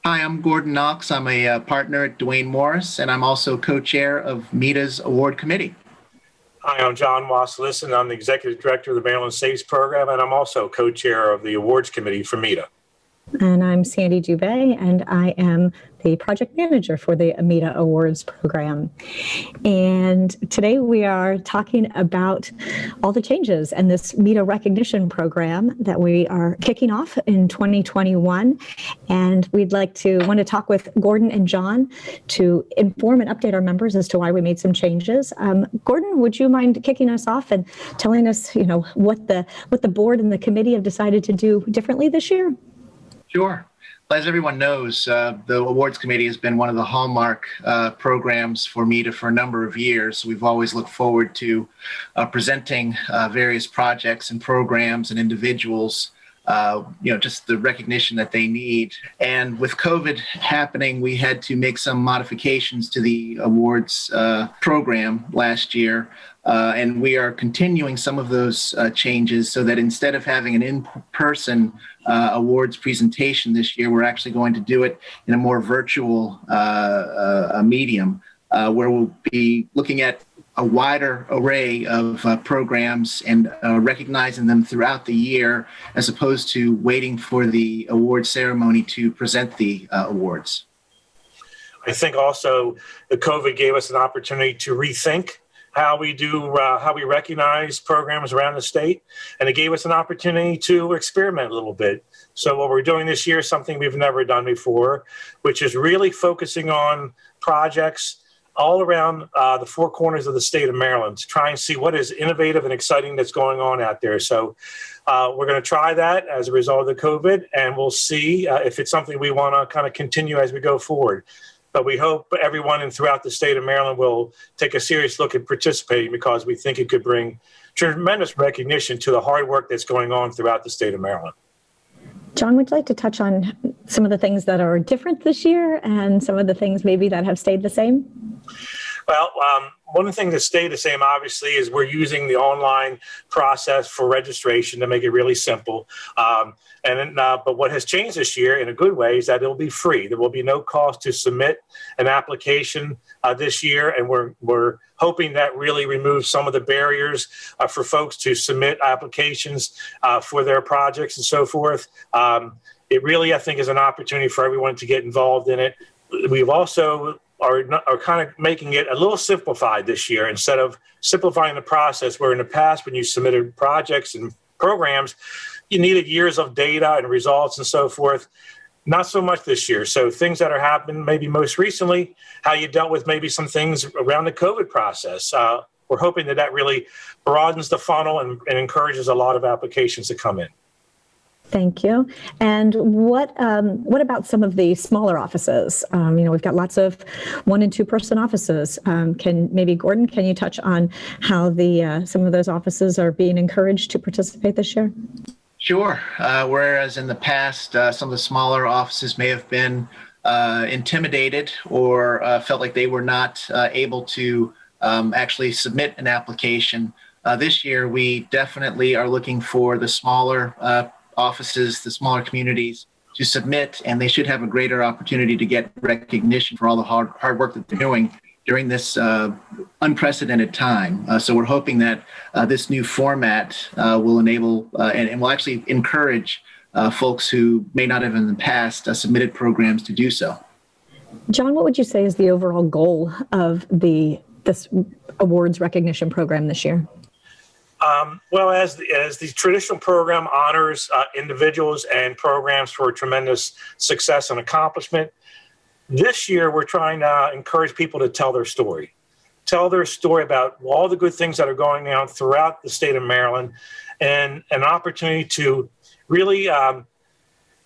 Hi, I'm Gordon Knox. I'm a partner at Duane Morris, and I'm also co-chair of MEDA's award committee. Hi, I'm John Wassilis, and I'm the Executive Director of the Maryland Saves Program, and I'm also co-chair of the Awards Committee for MEDA. And I'm Sandy Dubé, and I am the project manager for the MEDA Awards program. And today we are talking about all the changes in this MEDA recognition program that we are kicking off in 2021. And we'd want to talk with Gordon and John to inform and update our members as to why we made some changes. Gordon, would you mind kicking us off and telling us, what the board and the committee have decided to do differently this year? Sure. Well, as everyone knows, the awards committee has been one of the hallmark programs for MEDA for a number of years. We've always looked forward to presenting various projects and programs and individuals, just the recognition that they need. And with COVID happening, we had to make some modifications to the awards program last year. And we are continuing some of those changes so that instead of having an in-person awards presentation this year, we're actually going to do it in a more virtual medium where we'll be looking at a wider array of programs and recognizing them throughout the year as opposed to waiting for the award ceremony to present the awards. I think also the COVID gave us an opportunity to rethink how we recognize programs around the state, and it gave us an opportunity to experiment a little bit. So what we're doing this year is something we've never done before, which is really focusing on projects all around the four corners of the state of Maryland to try and see what is innovative and exciting that's going on out there. So we're going to try that as a result of the COVID, and we'll see if it's something we want to kind of continue as we go forward. But we hope everyone throughout the state of Maryland will take a serious look at participating because we think it could bring tremendous recognition to the hard work that's going on throughout the state of Maryland. John, would you like to touch on some of the things that are different this year and some of the things maybe that have stayed the same? Well, one of the things that stayed the same, obviously, is we're using the online process for registration to make it really simple. But what has changed this year in a good way is that it'll be free. There will be no cost to submit an application this year, and we're hoping that really removes some of the barriers for folks to submit applications for their projects and so forth. It really, I think, is an opportunity for everyone to get involved in it. We've also are kind of making it a little simplified this year instead of simplifying the process where in the past when you submitted projects and programs, you needed years of data and results and so forth. Not so much this year. So things that are happening maybe most recently, how you dealt with maybe some things around the COVID process. We're hoping that really broadens the funnel and encourages a lot of applications to come in. Thank you. And what about some of the smaller offices? We've got lots of 1- and 2-person offices. Gordon, can you touch on how some of those offices are being encouraged to participate this year? Sure. Whereas in the past, some of the smaller offices may have been intimidated or felt like they were not able to actually submit an application. This year, we definitely are looking for the smaller offices, the smaller communities to submit, and they should have a greater opportunity to get recognition for all the hard work that they're doing during this unprecedented time. So we're hoping that this new format will enable and will actually encourage folks who may not have in the past submitted programs to do so. John, what would you say is the overall goal of this awards recognition program this year? Well, as the traditional program honors individuals and programs for tremendous success and accomplishment, this year we're trying to encourage people to tell their story about all the good things that are going on throughout the state of Maryland, and an opportunity to really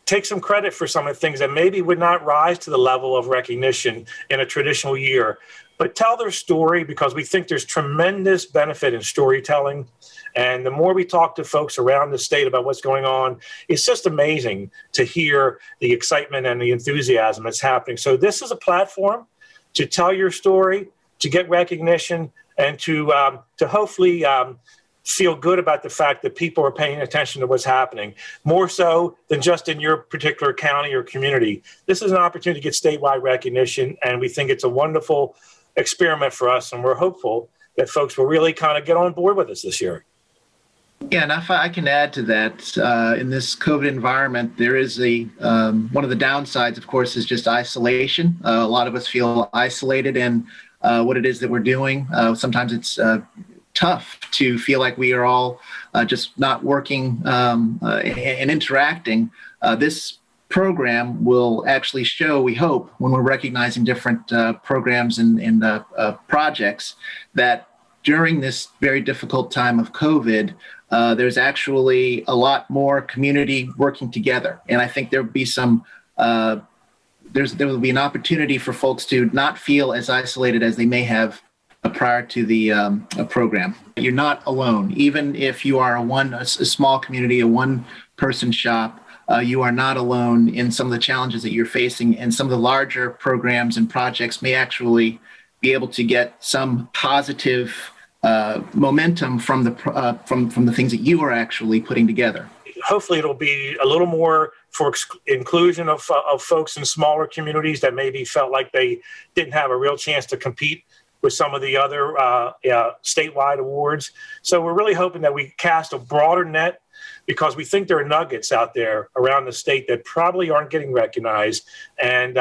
take some credit for some of the things that maybe would not rise to the level of recognition in a traditional year, but tell their story because we think there's tremendous benefit in storytelling. And the more we talk to folks around the state about what's going on, it's just amazing to hear the excitement and the enthusiasm that's happening. So this is a platform to tell your story, to get recognition, and to hopefully feel good about the fact that people are paying attention to what's happening, more so than just in your particular county or community. This is an opportunity to get statewide recognition, and we think it's a wonderful experiment for us, and we're hopeful that folks will really kind of get on board with us this year. Yeah, and if I can add to that, in this COVID environment, there is one of the downsides, of course, is just isolation. A lot of us feel isolated in what it is that we're doing. Sometimes it's tough to feel like we are all just not working and interacting. This program will actually show, we hope, when we're recognizing different programs and projects, that during this very difficult time of COVID, there's actually a lot more community working together. And I think there'll be there will be an opportunity for folks to not feel as isolated as they may have prior to the program. You're not alone. Even if you are a small community, a one-person shop, you are not alone in some of the challenges that you're facing, and some of the larger programs and projects may actually be able to get some positive momentum from the things that you are actually putting together. Hopefully it'll be a little more for inclusion of folks in smaller communities that maybe felt like they didn't have a real chance to compete with some of the other statewide awards. So we're really hoping that we cast a broader net, because we think there are nuggets out there around the state that probably aren't getting recognized. And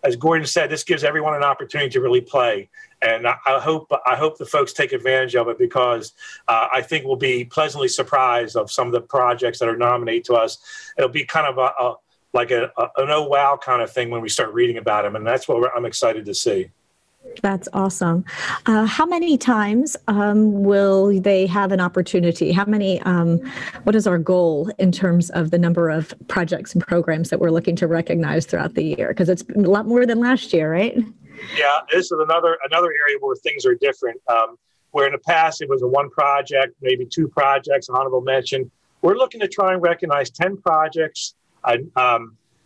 as Gordon said, this gives everyone an opportunity to really play. And I hope the folks take advantage of it, because I think we'll be pleasantly surprised of some of the projects that are nominated to us. It'll be kind of an oh wow kind of thing when we start reading about them, and that's what I'm excited to see. That's awesome. How many times will they have an opportunity? What is our goal in terms of the number of projects and programs that we're looking to recognize throughout the year? Because it's a lot more than last year, right? Yeah, this is another area where things are different. Where in the past it was a one project, maybe two projects, honorable mention. We're looking to try and recognize 10 projects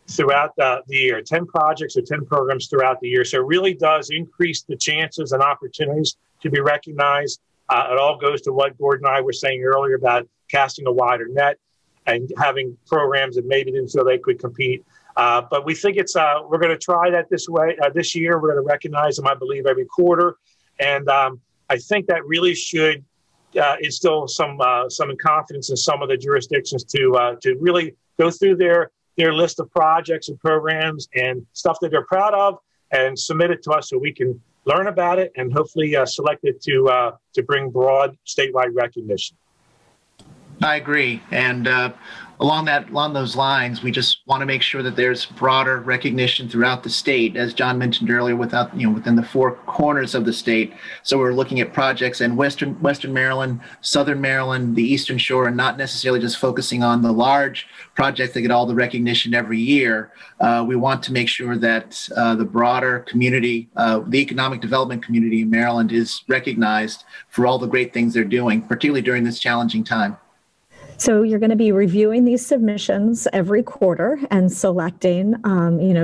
throughout the year, 10 projects or 10 programs throughout the year. So it really does increase the chances and opportunities to be recognized. It all goes to what Gordon and I were saying earlier about casting a wider net and having programs that maybe didn't feel they could compete. But we think we're going to try that this way. This year, we're going to recognize them, I believe, every quarter. And I think that really should instill some confidence in some of the jurisdictions to really go through their list of projects and programs and stuff that they're proud of and submit it to us so we can learn about it and hopefully select it to bring broad statewide recognition. I agree. And along those lines, we just want to make sure that there's broader recognition throughout the state, as John mentioned earlier, within the four corners of the state. So we're looking at projects in Western Maryland, Southern Maryland, the Eastern Shore, and not necessarily just focusing on the large projects that get all the recognition every year. We want to make sure that the broader community, the economic development community in Maryland, is recognized for all the great things they're doing, particularly during this challenging time. So you're going to be reviewing these submissions every quarter and selecting,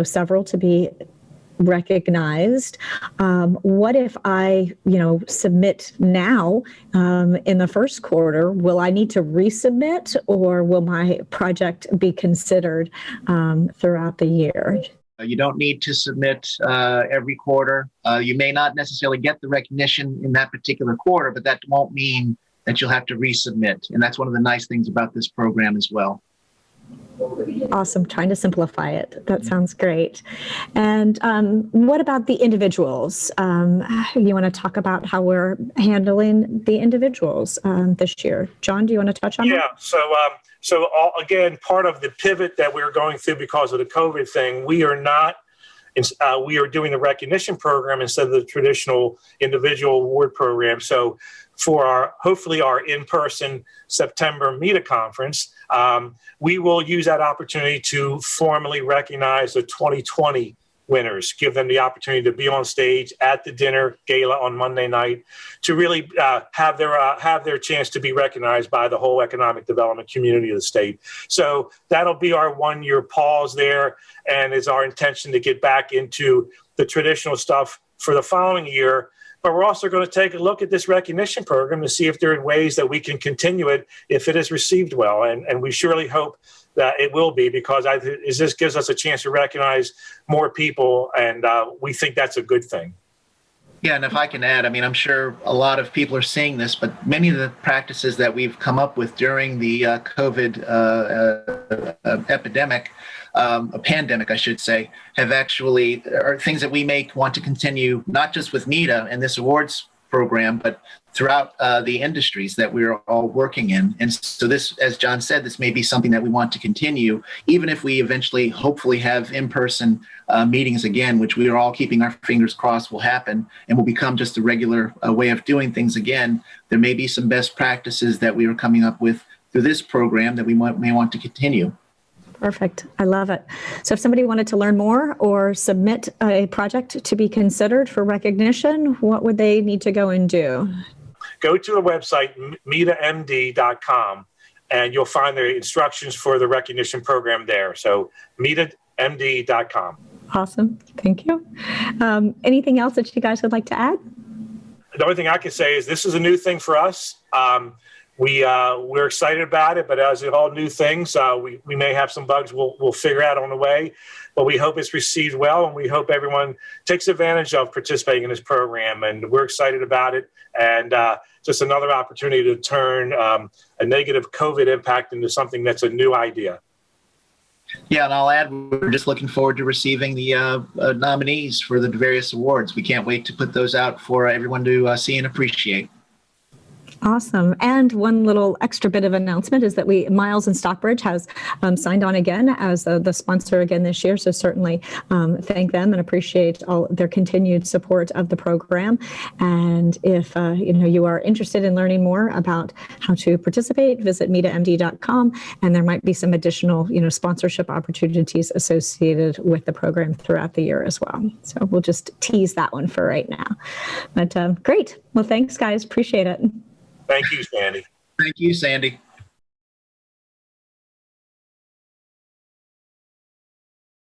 several to be recognized. What if I, submit now in the first quarter? Will I need to resubmit, or will my project be considered throughout the year? You don't need to submit every quarter. You may not necessarily get the recognition in that particular quarter, but that won't mean that you'll have to resubmit. And that's one of the nice things about this program as well. Awesome. Trying to simplify it. That sounds great. And what about the individuals? You want to talk about how we're handling the individuals this year? John, do you want to touch on that? Yeah. So again, part of the pivot that we're going through because of the COVID thing, we are doing the recognition program instead of the traditional individual award program. So for hopefully our in-person September MEDA conference, we will use that opportunity to formally recognize the 2020 winners, give them the opportunity to be on stage at the dinner gala on Monday night, to really have their chance to be recognized by the whole economic development community of the state. So that'll be our 1 year pause there, and it's our intention to get back into the traditional stuff for the following year. but we're also going to take a look at this recognition program to see if there are ways that we can continue it if it is received well. And we surely hope that it will be, because this gives us a chance to recognize more people, and we think that's a good thing. Yeah, and if I can add, I mean, I'm sure a lot of people are seeing this, but many of the practices that we've come up with during the COVID epidemic, a pandemic, I should say, have actually are things that we may want to continue, not just with MEDA and this awards program, but throughout the industries that we're all working in. And so this, as John said, this may be something that we want to continue, even if we eventually, hopefully, have in-person meetings again, which we are all keeping our fingers crossed will happen and will become just a regular way of doing things again. There may be some best practices that we are coming up with through this program that we may want to continue. Perfect. I love it. So if somebody wanted to learn more or submit a project to be considered for recognition, what would they need to go and do? Go to a website, medamd.com, and you'll find the instructions for the recognition program there. So medamd.com. Awesome. Thank you. Anything else that you guys would like to add? The only thing I can say is this is a new thing for us. We're excited about it, but as with all new things, we may have some bugs we'll figure out on the way, but we hope it's received well, and we hope everyone takes advantage of participating in this program, and we're excited about it, and just another opportunity to turn a negative COVID impact into something that's a new idea. Yeah, and I'll add, we're just looking forward to receiving the nominees for the various awards. We can't wait to put those out for everyone to see and appreciate. Awesome. And one little extra bit of announcement is that Miles and Stockbridge has signed on again as the sponsor again this year. So certainly thank them and appreciate all their continued support of the program. And if you are interested in learning more about how to participate, visit medamd.com, and there might be some additional sponsorship opportunities associated with the program throughout the year as well. So we'll just tease that one for right now. But great. Well, thanks, guys. Appreciate it. Thank you, Sandy. Thank you, Sandy.